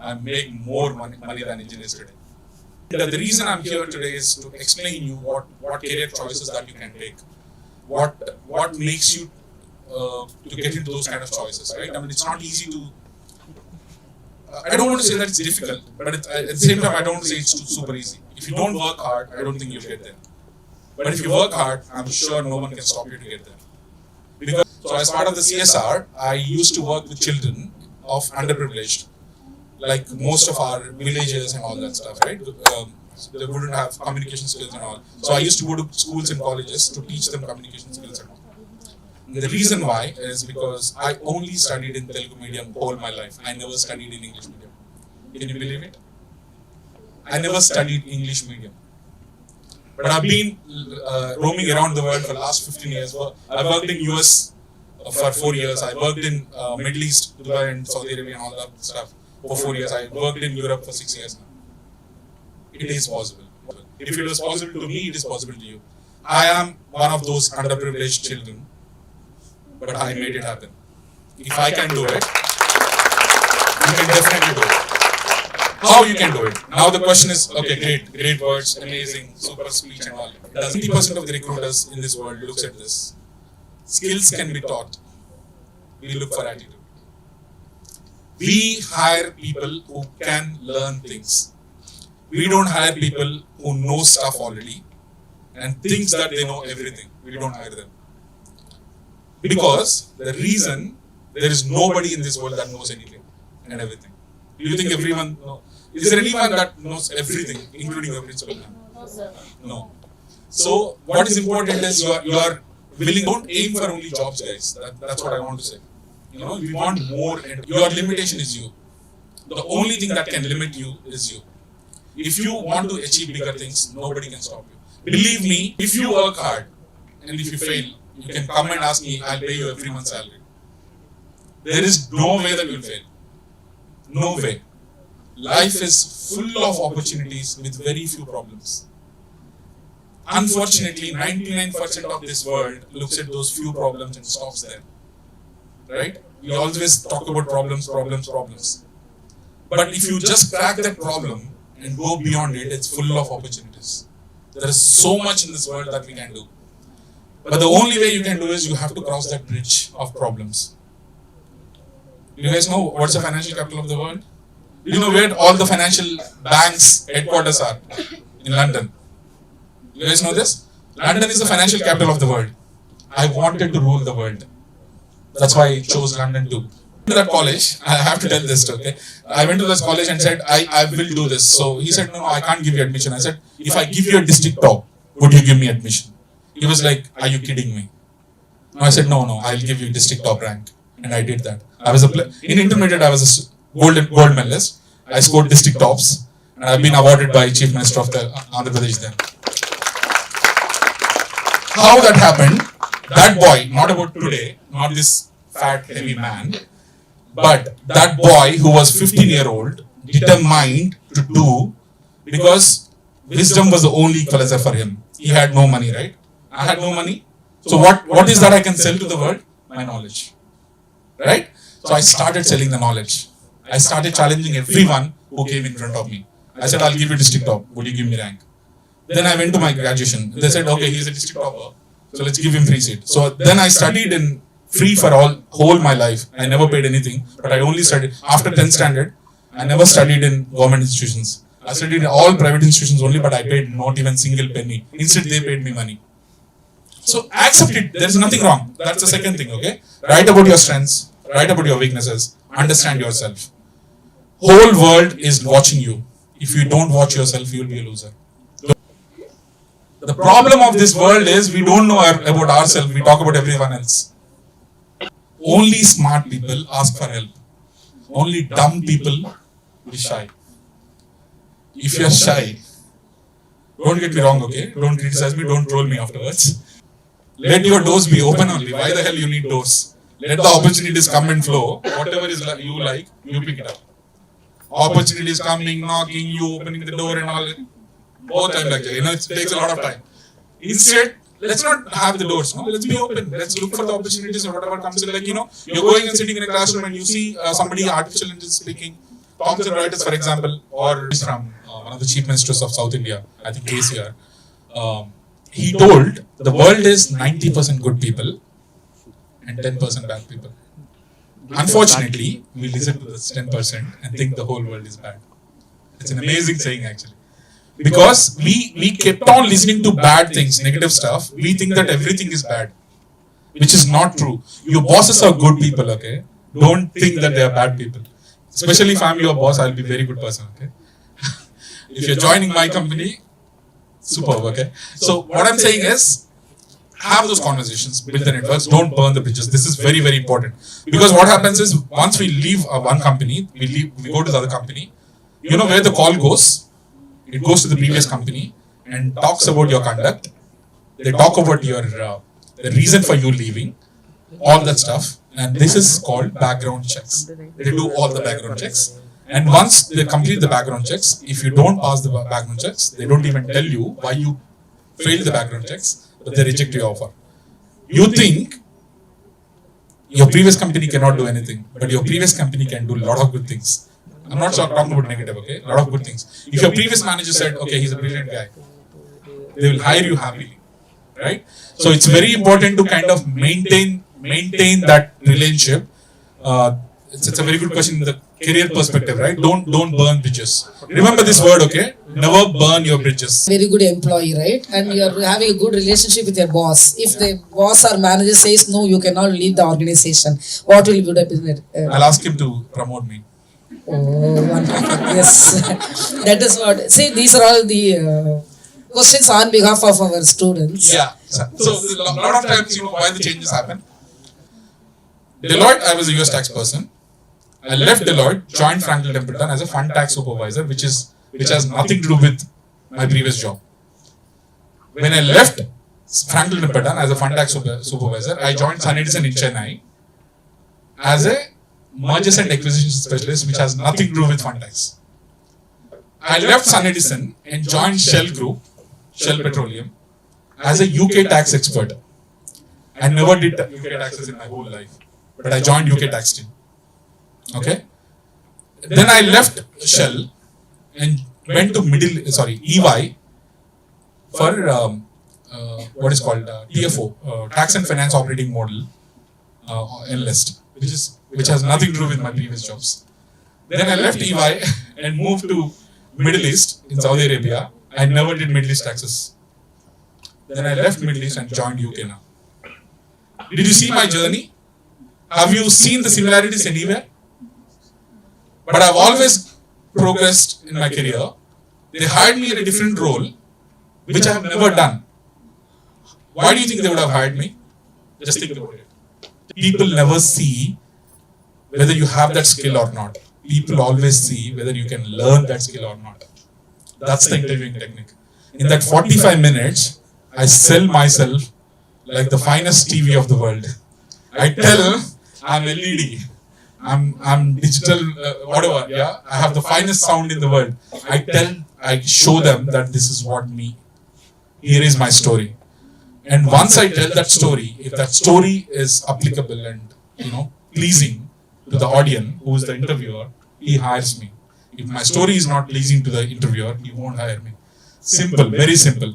I make more money than engineers today. The reason I'm here today is to explain you what career choices that you can take. What makes you to get into those kind of choices, right? I mean, it's not easy to. I don't want to say that it's difficult, but at the same time, I don't want to say it's super easy. If you don't work hard, I don't think you'll get there. But if you work hard, I'm sure no one can stop you to get there. Because so as part of the CSR, I used to work with children of underprivileged, like most of our villages and all that stuff, right? They wouldn't have communication skills and all. So I used to go to schools and colleges to teach them communication skills and all. The reason why is because I only studied in Telugu medium all my life. I never studied in English medium. Can you believe it? I never studied English medium. But I've been roaming around the world for the last 15 years. I worked in US for 4 years. I worked in Middle East, Dubai and Saudi Arabia and all that stuff for 4 years. I worked in Europe for 6 years now. It is possible. If it was possible to me, it is possible to you. I am one of those underprivileged children, but I made it happen. If I can do it, you can definitely do it. How you can do it? Now the question is, okay, great words, amazing, super speech and all. 70% of the recruiters in this world looks at this. Skills can be taught. We look for attitude. We hire people who can learn things. We don't hire people who know stuff already and thinks that they know everything. We don't hire them. Because the reason there is nobody in this world that knows anything and everything. Do you think everyone knows? Is there anyone that knows everything, including your principal? No, sir. No. So what is important is you are willing. Don't aim for only jobs, guys. That's what I want to say. You know, we want more, and your limitation is you. The only thing that can limit you is you. If you want to achieve bigger things, nobody can stop you. Believe me, if you work hard and if you fail, you can come and ask me, I'll pay you every month's salary. There is no way that you'll fail. No way. Life is full of opportunities with very few problems. Unfortunately, 99% of this world looks at those few problems and stops there. Right? We always talk about problems. But if you just crack that problem and go beyond it, it's full of opportunities. There is so much in this world that we can do. But the only way you can do is you have to cross that bridge of problems. Do you guys know what's the financial capital of the world? Do you know where all the financial banks headquarters are? In London. You guys know this? London is the financial capital of the world. I wanted to rule the world. That's why I chose London too. To that college, I have to tell this, okay? I went to this college and said, I will do this. So he said, no, I can't give you admission. I said, if I give you a district top, would you give me admission? He was like, are you kidding me? No, I said, no, I'll give you district top rank. And I did that. In intermediate, I was a gold medalist. I scored district tops. And I've been awarded by Chief Minister of the Andhra Pradesh then. How that happened, that boy, not about today, not this fat, heavy man, but that boy who was 15-year-old, determined to do, because wisdom was the only equalizer for him. He had no money, right? I had no money. So what is that I can sell to the world? My knowledge. Right? So I started selling the knowledge. I started challenging everyone who came in front of me. I said, I'll give you district top. Would you give me rank? Then I went to my graduation. They said, okay, he's a district topper. So let's give him free seat. So then I studied in free for whole my life. I never paid anything, but I only studied after 10th standard. I never studied in government institutions. I studied in all private institutions only, but I paid not even single penny. Instead, they paid me money. So accept it. There is nothing wrong. That's the second thing, okay? Write about your strengths. Write about your weaknesses. Understand yourself. Whole world is watching you. If you don't watch yourself, you will be a loser. The problem of this world is we don't know about ourselves. We talk about everyone else. Only smart people ask for help. Only dumb people be shy. If you are shy, don't get me wrong, okay? Don't criticize me, don't troll me afterwards. Let your doors be open only. Why the hell you need doors? Let the opportunities come and flow. Whatever is you like, you pick it up. Opportunities coming, knocking, you opening the door and all. Both time like that. You know, it takes a lot of time. Instead, let's not have the doors. No? Let's be open. Let's look for the opportunities or whatever comes in. Like, you know, you're going and sitting in a classroom and you see somebody artificial intelligence speaking. Thomson Reuters, for example, or from one of the chief ministers of South India, I think KCR, he told the world is 90% good people and 10% bad people. Unfortunately, we listen to this 10% and think the whole world is bad. It's an amazing saying actually. Because we kept on listening to bad things, negative stuff, we think that everything is bad. Which is not true. Your bosses are good people, okay? Don't think that they are bad people. Especially if I'm your boss, I'll be a very good person, okay? If you're joining my company, superb, okay? So what I'm saying is, have those conversations, build the networks, don't burn the bridges. This is very, very important. Because what happens is, once we leave one company, we go to the other company, you know where the call goes? It goes to the previous company and talks about your conduct. They talk about your the reason for you leaving, all that stuff. And this is called background checks. They do all the background checks. And once they complete the background checks, if you don't pass the background checks, they don't even tell you why you failed the background checks, but they reject your offer. You think your previous company cannot do anything, but your previous company can do a lot of good things. I'm not talking about negative, okay? A lot of good things. If your previous manager said, okay, he's a brilliant guy, they will hire you happily, right? So it's very important to kind of maintain that relationship. It's a very good question in the career perspective, right? Don't burn bridges. Remember this word, okay? Never burn your bridges. Very good employee, right? And you're having a good relationship with your boss. If the boss or manager says no, you cannot leave the organization, what will you do? I'll ask him to promote me. Oh, wonderful. Yes. That is what. See, these are all the questions on behalf of our students. Yeah. So a lot of times, why the changes happen. Deloitte, I was a US tax person. I left Deloitte, joined Franklin Templeton as a fund tax supervisor, which has nothing to do with my previous job. When I left Franklin Templeton as a fund tax supervisor, I joined Sun Edison in Chennai as a mergers and acquisitions specialist, which has nothing to do with fund tax. I left Sun Edison and joined Shell Group, Shell Petroleum, as a UK tax expert. I never did UK taxes in my whole life, but I joined UK tax team. Okay. Then I left Shell and went to EY for what is called TFO, Tax and Finance Operating Model Analyst, which has nothing to do with my previous jobs. Then I left EY and moved to Middle East in Saudi Arabia. I never did Middle East taxes. Then I left Middle East and joined UK now. Did you see my journey? Have you seen the similarities anywhere? But I've always progressed in my career. They hired me in a different role, which I have never done. Why do you think they would have hired me? Just think about it. People never see whether you have that skill or not. People always see whether you can learn that skill or not. That's the interviewing technique. In that 45 minutes, I sell myself like the finest TV of the world. I tell I'm LED, I'm digital, whatever, yeah. I have the finest sound in the world. I show them that this is what me. Here is my story. And once I tell that story, if that story is applicable and pleasing to the audience, who is the interviewer, he hires me. If my story is not pleasing to the interviewer, he won't hire me. Simple, very simple.